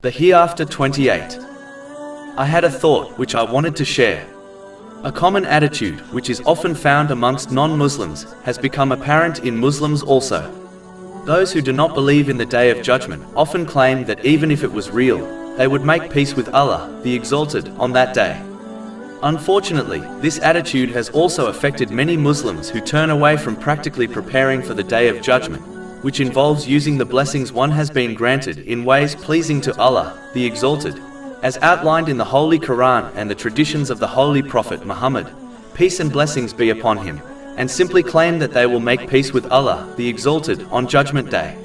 The Hereafter 28. I had a thought which I wanted to share. A common attitude which is often found amongst non-Muslims has become apparent in Muslims also. Those who do not believe in the Day of Judgment often claim that even if it was real, they would make peace with Allah, the Exalted, on that day. Unfortunately, this attitude has also affected many Muslims who turn away from practically preparing for the Day of Judgment, which involves using the blessings one has been granted in ways pleasing to Allah, the Exalted, as outlined in the Holy Quran and the traditions of the Holy Prophet Muhammad, peace and blessings be upon him, and simply claim that they will make peace with Allah, the Exalted, on Judgment Day.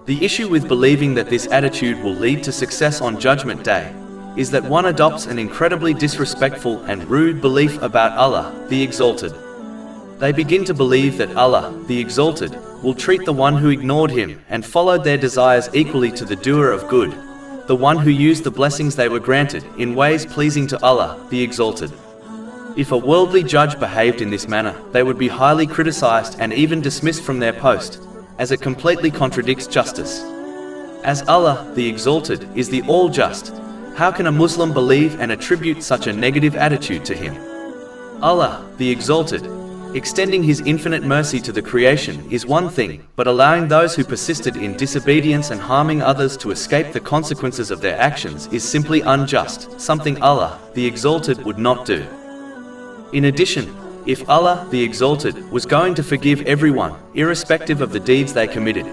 The issue with believing that this attitude will lead to success on Judgment Day is that one adopts an incredibly disrespectful and rude belief about Allah, the Exalted. They begin to believe that Allah, the Exalted, will treat the one who ignored him and followed their desires equally to the doer of good, the one who used the blessings they were granted in ways pleasing to Allah, the Exalted. If a worldly judge behaved in this manner, they would be highly criticized and even dismissed from their post, as it completely contradicts justice. As Allah, the Exalted, is the all-just, how can a Muslim believe and attribute such a negative attitude to him? Allah, the Exalted, extending his infinite mercy to the creation is one thing, but allowing those who persisted in disobedience and harming others to escape the consequences of their actions is simply unjust, something Allah, the Exalted, would not do. In addition, if Allah, the Exalted, was going to forgive everyone, irrespective of the deeds they committed,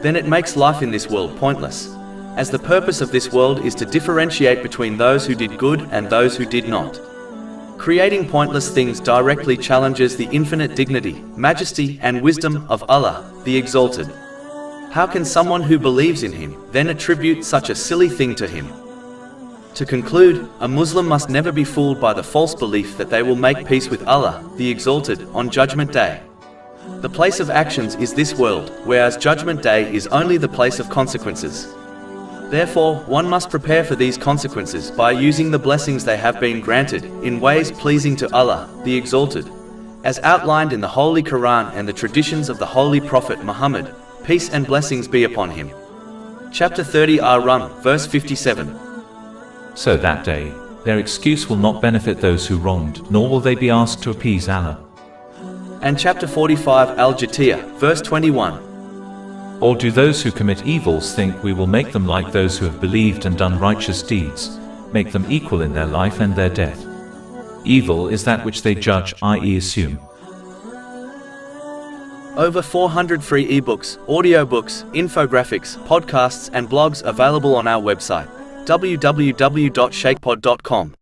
then it makes life in this world pointless, as the purpose of this world is to differentiate between those who did good and those who did not. Creating pointless things directly challenges the infinite dignity, majesty, and wisdom of Allah, the Exalted. How can someone who believes in him then attribute such a silly thing to him? To conclude, a Muslim must never be fooled by the false belief that they will make peace with Allah, the Exalted, on Judgment Day. The place of actions is this world, whereas Judgment Day is only the place of consequences. Therefore, one must prepare for these consequences by using the blessings they have been granted in ways pleasing to Allah, the Exalted, as outlined in the Holy Quran and the traditions of the Holy Prophet Muhammad, peace and blessings be upon him. Chapter 30 Ar-Rum, verse 57. So that day, their excuse will not benefit those who wronged, nor will they be asked to appease Allah. And chapter 45 Al-Jatiyah, verse 21. Or do those who commit evils think we will make them like those who have believed and done righteous deeds, make them equal in their life and their death? Evil is that which they judge, i.e. assume. Over 400 free ebooks, audiobooks, infographics, podcasts and blogs available on our website, www.shaykhpod.com.